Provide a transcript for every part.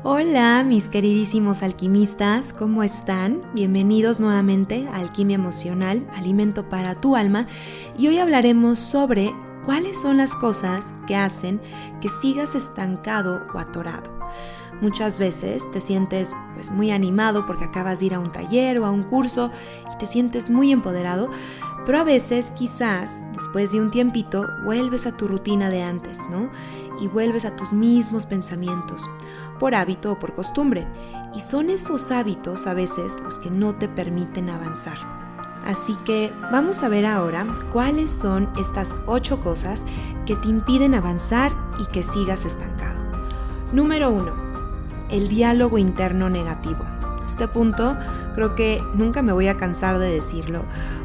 Hola, mis queridísimos alquimistas, ¿cómo están? Bienvenidos nuevamente a Alquimia Emocional, alimento para tu alma, y hoy hablaremos sobre cuáles son las cosas que hacen que sigas estancado o atorado. Muchas veces te sientes muy animado porque acabas de ir a un taller o a un curso y te sientes muy empoderado, pero a veces quizás después de un tiempito vuelves a tu rutina de antes, ¿no? Y vuelves a tus mismos pensamientos, por hábito o por costumbre. Y son esos hábitos a veces los que no te permiten avanzar. Así que vamos a ver ahora cuáles son estas 8 cosas que te impiden avanzar y que sigas estancado. Número 1. El diálogo interno negativo. Este punto creo que nunca me voy a cansar de decirlo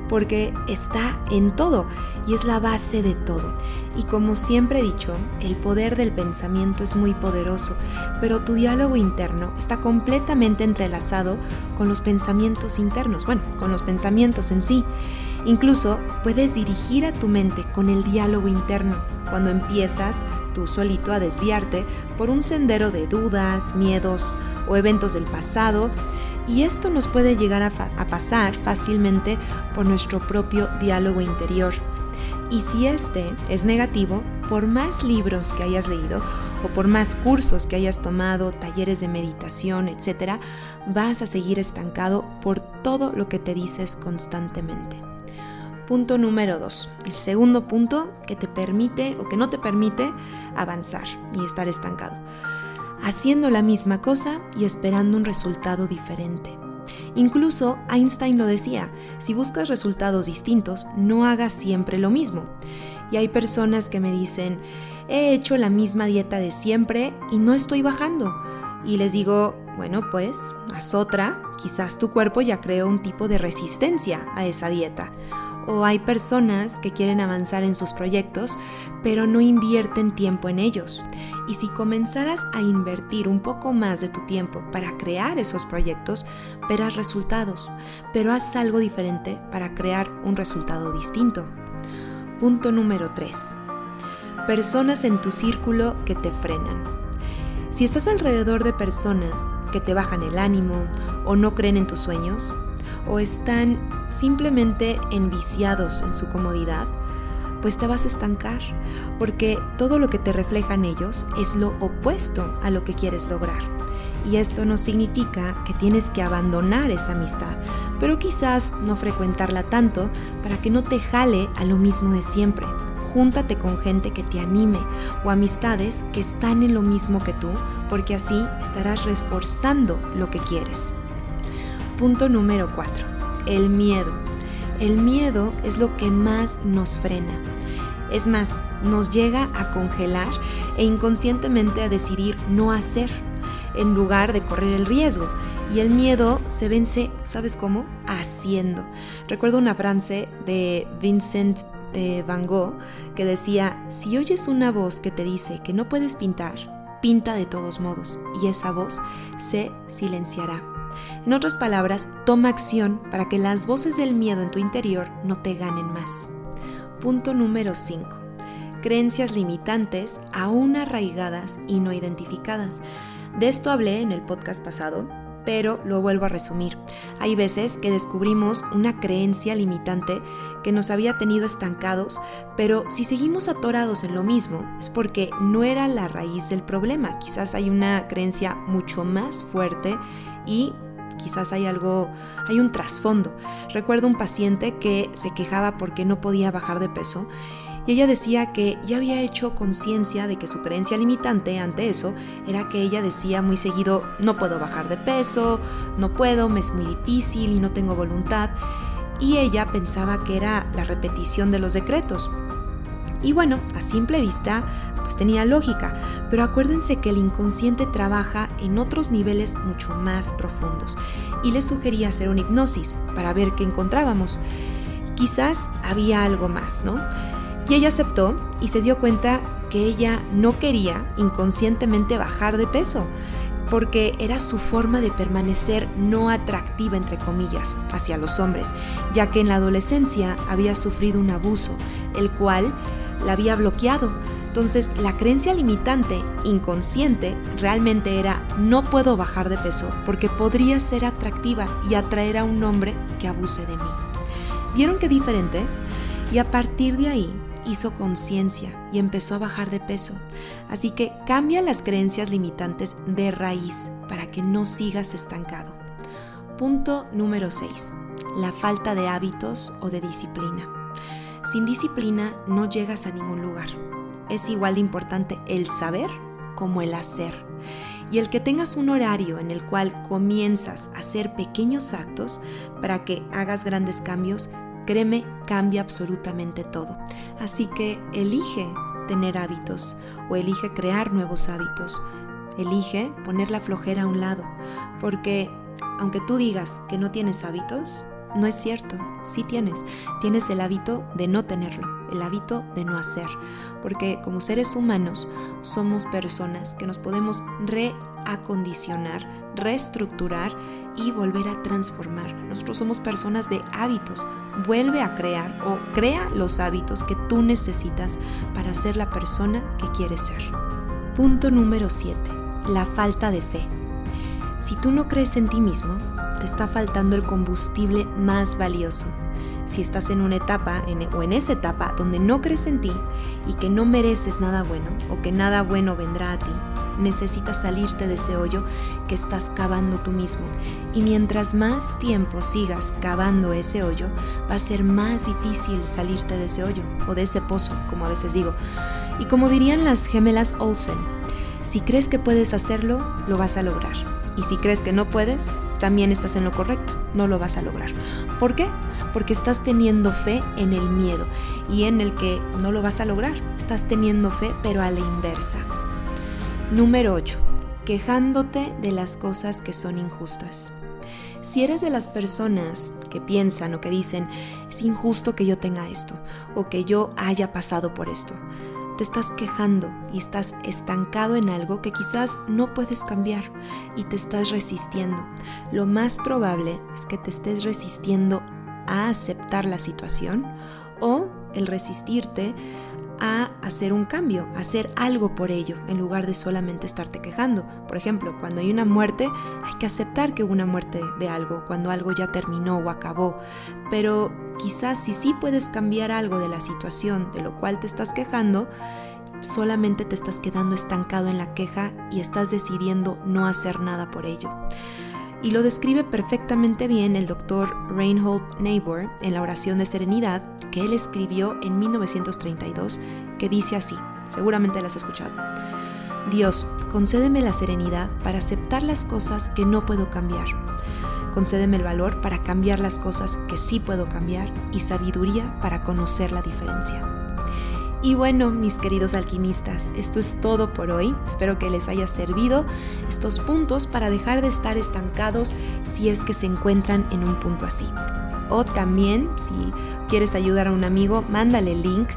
porque está en todo y es la base de todo. Y como siempre he dicho, el poder del pensamiento es muy poderoso, pero tu diálogo interno está completamente entrelazado con los pensamientos internos, con los pensamientos en sí. Incluso puedes dirigir a tu mente con el diálogo interno cuando empiezas tú solito a desviarte por un sendero de dudas, miedos o eventos del pasado, y esto nos puede llegar a pasar fácilmente por nuestro propio diálogo interior. Y si este es negativo, por más libros que hayas leído o por más cursos que hayas tomado, talleres de meditación, etc., vas a seguir estancado por todo lo que te dices constantemente. Punto número 2. El segundo punto que te permite o que no te permite avanzar y estar estancado. Haciendo la misma cosa y esperando un resultado diferente. Incluso Einstein lo decía, si buscas resultados distintos, no hagas siempre lo mismo. Y hay personas que me dicen, he hecho la misma dieta de siempre y no estoy bajando. Y les digo, pues haz otra, quizás tu cuerpo ya creó un tipo de resistencia a esa dieta. O hay personas que quieren avanzar en sus proyectos, pero no invierten tiempo en ellos. Y si comenzaras a invertir un poco más de tu tiempo para crear esos proyectos, verás resultados, pero haz algo diferente para crear un resultado distinto. Punto número 3. Personas en tu círculo que te frenan. Si estás alrededor de personas que te bajan el ánimo o no creen en tus sueños, o están simplemente enviciados en su comodidad, pues te vas a estancar, porque todo lo que te reflejan ellos es lo opuesto a lo que quieres lograr. Y esto no significa que tienes que abandonar esa amistad, pero quizás no frecuentarla tanto para que no te jale a lo mismo de siempre. Júntate con gente que te anime o amistades que están en lo mismo que tú, porque así estarás reforzando lo que quieres. Punto número 4. El miedo. El miedo es lo que más nos frena. Es más, nos llega a congelar e inconscientemente a decidir no hacer, en lugar de correr el riesgo. Y el miedo se vence, ¿sabes cómo? Haciendo. Recuerdo una frase de Vincent Van Gogh que decía, si oyes una voz que te dice que no puedes pintar, pinta de todos modos, y esa voz se silenciará. En otras palabras, toma acción para que las voces del miedo en tu interior no te ganen más. Punto número 5. Creencias limitantes aún arraigadas y no identificadas. De esto hablé en el podcast pasado, pero lo vuelvo a resumir. Hay veces que descubrimos una creencia limitante que nos había tenido estancados, pero si seguimos atorados en lo mismo es porque no era la raíz del problema. Quizás hay una creencia mucho más fuerte y quizás hay un trasfondo. Recuerdo un paciente que se quejaba porque no podía bajar de peso y ella decía que ya había hecho conciencia de que su creencia limitante ante eso era que ella decía muy seguido, no puedo bajar de peso, no puedo, me es muy difícil y no tengo voluntad, y ella pensaba que era la repetición de los decretos. Y a simple vista, tenía lógica, pero acuérdense que el inconsciente trabaja en otros niveles mucho más profundos y les sugería hacer una hipnosis para ver qué encontrábamos. Quizás había algo más, ¿no? Y ella aceptó y se dio cuenta que ella no quería inconscientemente bajar de peso, porque era su forma de permanecer no atractiva, entre comillas, hacia los hombres, ya que en la adolescencia había sufrido un abuso, el cual la había bloqueado. Entonces, la creencia limitante inconsciente realmente era no puedo bajar de peso porque podría ser atractiva y atraer a un hombre que abuse de mí. ¿Vieron qué diferente? Y a partir de ahí hizo conciencia y empezó a bajar de peso. Así que cambia las creencias limitantes de raíz para que no sigas estancado. Punto número 6. La falta de hábitos o de disciplina. Sin disciplina no llegas a ningún lugar. Es igual de importante el saber como el hacer. Y el que tengas un horario en el cual comienzas a hacer pequeños actos para que hagas grandes cambios, créeme, cambia absolutamente todo. Así que elige tener hábitos o elige crear nuevos hábitos. Elige poner la flojera a un lado, porque aunque tú digas que no tienes hábitos, no es cierto, sí tienes el hábito de no tenerlo, el hábito de no hacer, porque como seres humanos somos personas que nos podemos reacondicionar, reestructurar y volver a transformar. Nosotros somos personas de hábitos. Vuelve a crear o crea los hábitos que tú necesitas para ser la persona que quieres ser. Punto número 7. La falta de fe. Si tú no crees en ti mismo, te está faltando el combustible más valioso. Si estás en una etapa o en esa etapa donde no crees en ti y que no mereces nada bueno o que nada bueno vendrá a ti, necesitas salirte de ese hoyo que estás cavando tú mismo. Y mientras más tiempo sigas cavando ese hoyo, va a ser más difícil salirte de ese hoyo o de ese pozo, como a veces digo. Y como dirían las gemelas Olsen, si crees que puedes hacerlo, lo vas a lograr. Y si crees que no puedes, también estás en lo correcto, no lo vas a lograr. ¿Por qué? Porque estás teniendo fe en el miedo y en el que no lo vas a lograr. Estás teniendo fe, pero a la inversa. Número 8. Quejándote de las cosas que son injustas. Si eres de las personas que piensan o que dicen, es injusto que yo tenga esto o que yo haya pasado por esto, te estás quejando y estás estancado en algo que quizás no puedes cambiar y te estás resistiendo. Lo más probable es que te estés resistiendo a aceptar la situación o el resistirte a hacer un cambio, a hacer algo por ello, en lugar de solamente estarte quejando. Por ejemplo, cuando hay una muerte, hay que aceptar que hubo una muerte de algo, cuando algo ya terminó o acabó. Pero quizás si sí puedes cambiar algo de la situación de lo cual te estás quejando, solamente te estás quedando estancado en la queja y estás decidiendo no hacer nada por ello. Y lo describe perfectamente bien el Dr. Reinhold Niebuhr en la oración de serenidad que él escribió en 1932, que dice así, seguramente la has escuchado. Dios, concédeme la serenidad para aceptar las cosas que no puedo cambiar. Concédeme el valor para cambiar las cosas que sí puedo cambiar y sabiduría para conocer la diferencia. Y bueno, mis queridos alquimistas, esto es todo por hoy. Espero que les haya servido estos puntos para dejar de estar estancados si es que se encuentran en un punto así. O también, si quieres ayudar a un amigo, mándale el link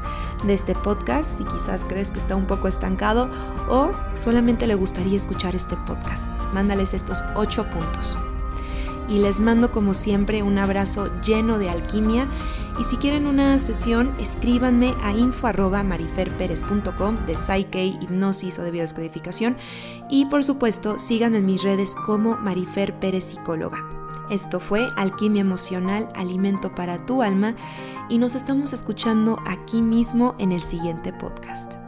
de este podcast si quizás crees que está un poco estancado o solamente le gustaría escuchar este podcast. Mándales estos 8 puntos. Y les mando como siempre un abrazo lleno de alquimia. Y si quieren una sesión, escríbanme a info@mariferperez.com de Psyche, hipnosis o de biodescodificación. Y por supuesto, síganme en mis redes como Marifer Pérez Psicóloga. Esto fue Alquimia Emocional, Alimento para tu Alma. Y nos estamos escuchando aquí mismo en el siguiente podcast.